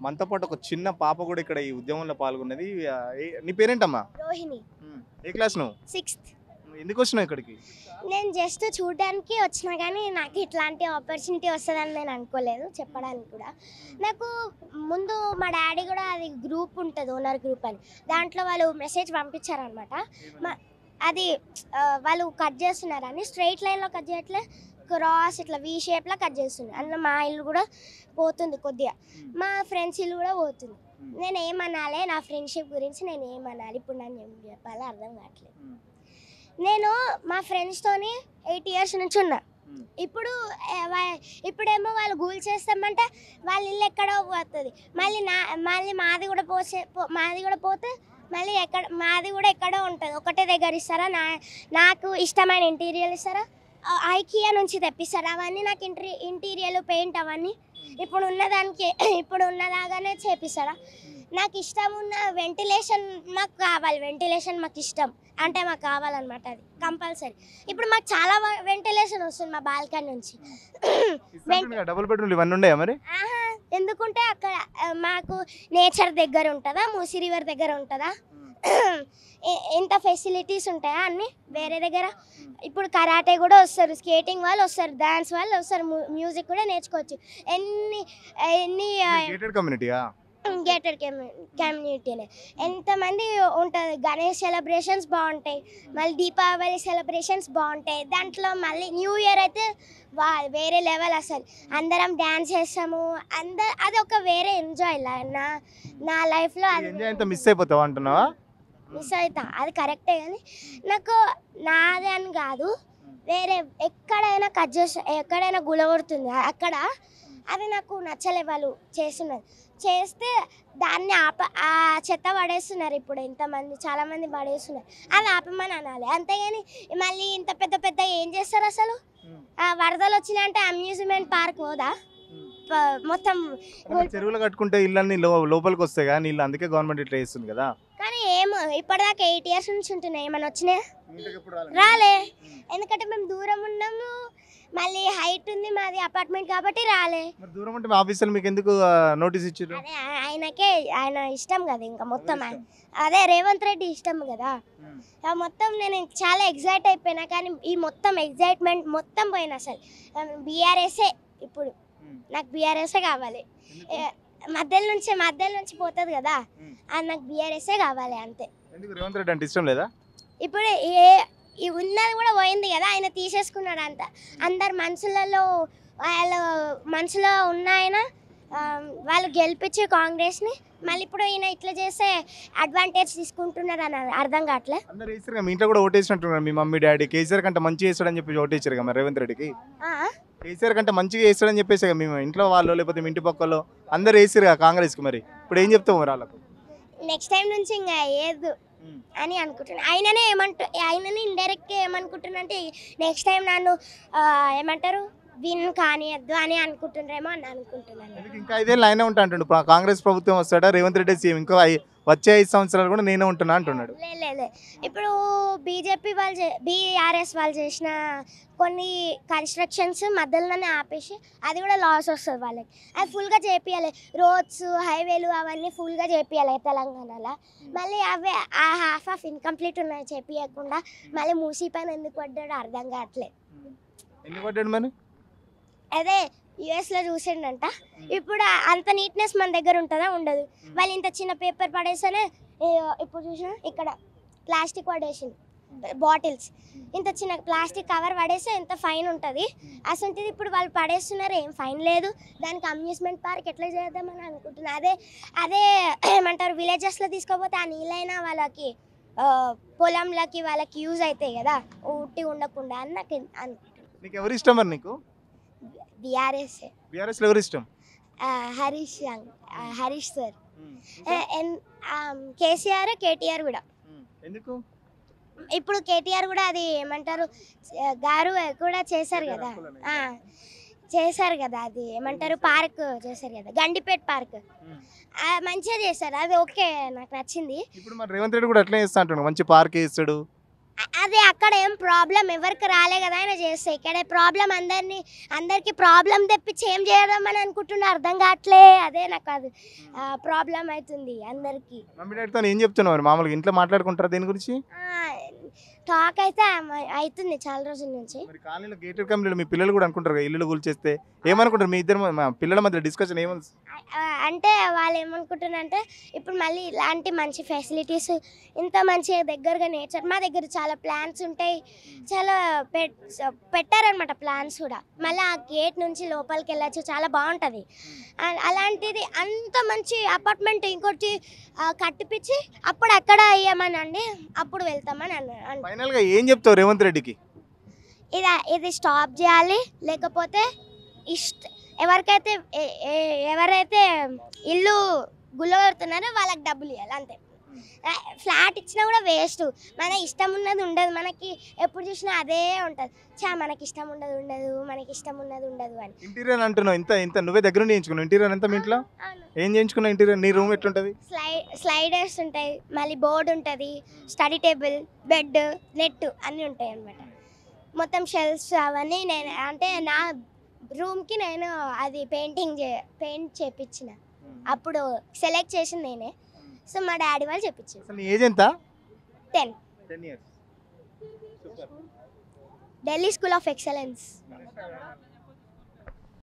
మనతో పాటు ఒక చిన్న పాప కూడా ఇక్కడ ఈ ఉద్యమంలో పాల్గొన్నది. నీ పేరేంటమ్మా? రోహిణి. ఏ క్లాస్ నువ్వు? 6th. ఎందుకు వచ్చినావు ఇక్కడికి? నేను జస్ట్ చూడడానికి వచ్చినా కానీ నాకు ఇట్లాంటి ఆపర్చునిటీ వస్తుందని నేను అనుకోలేదు, చెప్పడానికి కూడా. నాకు ముందు మా డాడీ కూడా అది గ్రూప్ ఉంటుంది, ఓనర్ గ్రూప్ అని, దాంట్లో వాళ్ళు మెసేజ్ పంపించారనమాట. అది వాళ్ళు కట్ చేస్తున్నారని, స్ట్రైట్ లైన్లో కట్ చేయట్లే, క్రాస్ ఇట్లా వీ షేప్లో కట్ చేస్తుంది. అందులో మా ఇల్లు కూడా పోతుంది కొద్దిగా, మా ఫ్రెండ్స్ ఇల్లు కూడా పోతుంది. నేను ఏమనాలి, నా ఫ్రెండ్షిప్ గురించి నేను ఏమనాలి ఇప్పుడు, నన్ను ఏం చెప్పాలో అర్థం కావట్లేదు. నేను మా ఫ్రెండ్స్తోని 8 years నుంచి ఉన్నా. ఇప్పుడేమో వాళ్ళు గూల్ చేస్తామంటే వాళ్ళ ఇల్లు ఎక్కడో పోతుంది, మళ్ళీ మాది కూడా పోతే మళ్ళీ మాది కూడా ఎక్కడో ఉంటుంది. ఒకటే దగ్గర ఇస్తారా, నాకు ఇష్టమైన ఇంటీరియర్ ఇస్తారా, ఐకియా నుంచి తెప్పిస్తారా, అవన్నీ నాకు ఇంటీరియర్ పెయింట్ అవన్నీ ఇప్పుడు ఉన్నదాగానే చేపిస్తారా. నాకు ఇష్టం ఉన్న వెంటిలేషన్ నాకు కావాలి, వెంటిలేషన్ మాకు ఇష్టం అంటే మాకు కావాలన్నమాట, అది కంపల్సరీ. ఇప్పుడు మాకు చాలా వెంటిలేషన్ వస్తుంది మా బాల్కనీ నుంచి. డబుల్ బెడ్రూమ్ ఇవన్నీ ఉన్నాయా మరి? ఎందుకుంటే అక్కడ మాకు నేచర్ దగ్గర ఉంటుందా, మూసీ రివర్ దగ్గర ఉంటుందా, ఎంత ఫెసిలిటీస్ ఉంటాయా అన్నీ వేరే దగ్గర. ఇప్పుడు కరాటే కూడా వస్తారు, స్కేటింగ్ వాళ్ళు వస్తారు, డాన్స్ వాళ్ళు వస్తారు, మ్యూజిక్ కూడా నేర్చుకోవచ్చు. గేటెడ్ కమ్యూనిటీనే ఎంతమంది ఉంటుంది. గణేష్ సెలబ్రేషన్స్ బాగుంటాయి, మళ్ళీ దీపావళి సెలబ్రేషన్స్ బాగుంటాయి. దాంట్లో మళ్ళీ న్యూ ఇయర్ అయితే వేరే లెవెల్, అసలు అందరం డ్యాన్స్ చేస్తాము, అది ఒక వేరే ఎంజాయ్. నా లైఫ్లో అది మిస్ అయిపోతావు అంటున్నావా? మిస్ అవుతా, అది కరెక్టే. కానీ నాకు నాదే అని కాదు, వేరే ఎక్కడైనా కట్ ఎక్కడైనా గులగొడుతుంది అక్కడ, అది నాకు నచ్చలే. వాళ్ళు చేస్తే దాన్ని ఆ చెత్త పడేస్తున్నారు. ఇప్పుడు ఎంతమంది చాలామంది పడేస్తున్నారు, అది ఆపమని అనాలి, అంతేగాని మళ్ళీ ఇంత పెద్ద ఏం చేస్తారు అసలు. వరదలు వచ్చినాయంటే అమ్యూజ్మెంట్ పార్క్ పోదా, మొత్తం చెరువులు కట్టుకుంటే ఇళ్ళన్నీ లోపలికి వస్తాయి కానీ నీళ్ళు, అందుకే గవర్నమెంట్ ఇట్లా చేస్తుంది కదా. కానీ ఏమో ఇప్పటిదాకా 8 years నుంచి ఉంటున్నాయి, ఏమన్నా వచ్చినాయా? రాలే. ఎందుకంటే మేము దూరం ఉన్నాము, మళ్ళీ హైట్ ఉంది మాది అపార్ట్మెంట్ కాబట్టి రాలే. దూరం ఉంటే ఆఫీసర్లు మీకు ఎందుకు నోటీస్ ఇచ్చారు? అదే ఆయన ఇష్టం కదా, ఇంకా మొత్తం అదే రేవంత్ రెడ్డి ఇష్టం కదా. మొత్తం నేను చాలా ఎగ్జైట్ అయిపోయినా, కానీ ఈ మొత్తం ఎగ్జైట్మెంట్ మొత్తం పోయినా. అసలు బీఆర్ఎస్ఏ ఇప్పుడు నాకు బీఆర్ఎస్ఏ కావాలి. మధ్యలో నుంచి పోతుంది కదా, అది నాకు బీఆర్ఎస్ఏ కావాలి అంతే. రేవంత్ రెడ్డి అంటే ఇష్టం లేదా? ఇప్పుడు ఉన్నది కూడా పోయింది కదా, ఆయన తీసేసుకున్నాడు అంత. అందరు మనసులో ఉన్న ఆయన వాళ్ళు గెలిపించి కాంగ్రెస్ని, మళ్ళీ ఇప్పుడు ఈయన ఇట్లా చేస్తే అడ్వాంటేజ్ తీసుకుంటున్నారు అని అర్థం కావట్లే. మీ ఇంట్లో కూడా ఓటేసినట్టున్నారు, మీ మమ్మీ డాడీ కేసీఆర్ కంటే మంచిగా చేస్తాడని చెప్పి ఓటేసారు కదా రేవంత్ రెడ్డికి. కేసీఆర్ కంటే మంచిగా చేస్తాడని చెప్పేసి మీ ఇంట్లో వాళ్ళు లేకపోతే మీ ఇంటి పక్కలో అందరు వేసారు కదా కాంగ్రెస్కి. మరి ఇప్పుడు ఏం చెప్తావు మరి వాళ్ళకు? నెక్స్ట్ టైం నుంచి ఇంకా ఏదు అని అనుకుంటున్నాను. ఆయననే ఇండైరెక్ట్గా ఏమనుకుంటున్నా అంటే నెక్స్ట్ టైం నన్ను ఏమంటారు విన్ కానియద్దు అని అనుకుంటున్నారేమో అని అనుకుంటున్నాను. ఇంకా 5 ఏళ్ళు ఆయనే ఉంటా అంటుండు. కాంగ్రెస్ ప్రభుత్వం వస్తాడా, రేవంత్ రెడ్డి సీఎం, ఇంకో వచ్చే 5 సంవత్సరాలు కూడా నేనే ఉంటున్నా అంటున్నాడు. లేదు, ఇప్పుడు బీఆర్ఎస్ వాళ్ళు చేసిన కొన్ని కన్స్ట్రక్షన్స్ మధ్యలోనే ఆపేసి అది కూడా లాస్ వస్తుంది వాళ్ళకి. అది ఫుల్గా చేపియాలి, రోడ్స్ హైవేలు అవన్నీ ఫుల్గా చేపియాలి తెలంగాణలో. మళ్ళీ అవే ఆ హాఫ్ ఇన్కంప్లీట్ ఉన్నాయి చేపియకుండా మళ్ళీ మూసీ పైన ఎందుకు పడ్డాడో అర్థం కావట్లేదు. ఎందుకు పడ్డాడు మరి? అదే యుఎస్లో చూసిండంట. ఇప్పుడు అంత నీట్నెస్ మన దగ్గర ఉంటుందా? ఉండదు. వాళ్ళు ఇంత చిన్న పేపర్ పడేస్తేనే, ఇప్పుడు చూసినా ఇక్కడ ప్లాస్టిక్ పడేసింది, బాటిల్స్ ఇంత చిన్న ప్లాస్టిక్ కవర్ పడేస్తే ఎంత ఫైన్ ఉంటుంది. అసలు ఇప్పుడు వాళ్ళు పడేస్తున్నారు, ఏం ఫైన్ లేదు. దానికి అమ్యూజ్మెంట్ పార్క్ ఎట్లా చేద్దామని అనుకుంటున్నారు. అదే ఏమంటారు విలేజెస్లో తీసుకోపోతే ఆ నీళ్ళైనా వాళ్ళకి పొలంలోకి వాళ్ళకి యూజ్ అవుతాయి కదా, ఉట్టి ఉండకుండా అని నాకు అనుకుంటున్నాను. నీకు ఎవరు ఇష్టం మరి? నీకు బీఆర్ఎస్ ఎవరు ఇష్టం? హరీష్ సార్, కేసీఆర్, కేటీఆర్ కూడా. ఎందుకు? ఇప్పుడు కేటీఆర్ కూడా అది ఏమంటారు గారు కూడా చేశారు కదా, అది ఏమంటారు పార్క్ చేశారు కదా, గండిపేట్ పార్క్, మంచిగా చేశారు, అది ఓకే, నాకు నచ్చింది. ఇప్పుడు మరి రేవంత్ రెడ్డి కూడా అట్లే చేస్తా అంటున్నాడు, మంచి పార్క్ వేస్తాడు. అదే అక్కడ ఏం ప్రాబ్లం ఎవరికి రాలే కదా ఆయన చేస్తే, ఇక్కడ ప్రాబ్లం అందరికి ప్రాబ్లం తెప్పించి ఏం చేయడం అని అనుకుంటున్నా, అర్థం కావట్లే. అదే నాకు అది ప్రాబ్లం అవుతుంది అందరికి. మమ్మీ డాడీతో ఏం చెప్తున్నావు మరి? మామూలుగా ఇంట్లో మాట్లాడుకుంటారా దీని గురించి? టాక్ అయితే అవుతుంది చాలా రోజుల నుంచి. మరి కాలనీలో గేటెడ్ కమ్యూనిటీలో మీ పిల్లలు కూడా అనుకుంటారు కదా ఇల్లు కూల్చేస్తే, ఏమనుకుంటారు మీ ఇద్దరు మా పిల్లల మధ్య డిస్కషన్ ఏముంది? అంటే వాళ్ళు ఏమనుకుంటున్నారంటే ఇప్పుడు మళ్ళీ ఇలాంటి మంచి ఫెసిలిటీస్, ఇంత మంచి దగ్గరగా నేచర్, మా దగ్గర చాలా ప్లాన్స్ ఉంటాయి, చాలా పెట్టారనమాట ప్లాన్స్ కూడా. మళ్ళీ ఆ గేట్ నుంచి లోపలికి వెళ్ళచ్చు, చాలా బాగుంటుంది. అలాంటిది అంత మంచి అపార్ట్మెంట్ ఇంకోటి కట్టిపించి అప్పుడు అక్కడ అయ్యామనండి, అప్పుడు వెళ్తామని అన్నాను. ఫైనల్గా ఏం చెప్తావు రేవంత్ రెడ్డికి? ఇది స్టాప్ చేయాలి, లేకపోతే ఎవరైతే ఇల్లు గుల్లగొడుతున్నారో వాళ్ళకి డబ్బులు ఇవ్వాలి అంతే. ఫ్లాట్ ఇచ్చినా కూడా వేస్ట్, మన ఇష్టం ఉన్నది ఉండదు, మనకి ఎప్పుడు చూసినా అదే ఉంటుంది. మనకి ఇష్టం ఉండదు మనకి ఇష్టం ఉన్నది ఉండదు అని. ఇంటీరియర్ అంటున్నావు, ఇంత నువ్వే దగ్గర నుండి చేయించుకున్నావు ఇంటీరియర్ అంతా మీ ఇంట్లో? ఏం చేయించుకున్నావు ఇంటీరియర్? నీ రూమ్ ఎట్లుంటుంది? స్లైడర్స్ ఉంటాయి, మళ్ళీ బోర్డు ఉంటుంది, స్టడీ టేబుల్, బెడ్, నెట్ అన్నీ ఉంటాయి అన్నమాట. మొత్తం షెల్ఫ్స్ అవన్నీ నేను అంటే నా రూమ్కి నేను అది పెయింట్ చేపించిన, అప్పుడు సెలెక్ట్ చేసింది నేనే. సో మా డాడీ వాళ్ళు చెప్పించారు. అసలు నీ ఏజ్ ఎంత? 10 10 years. Delhi school of excellence.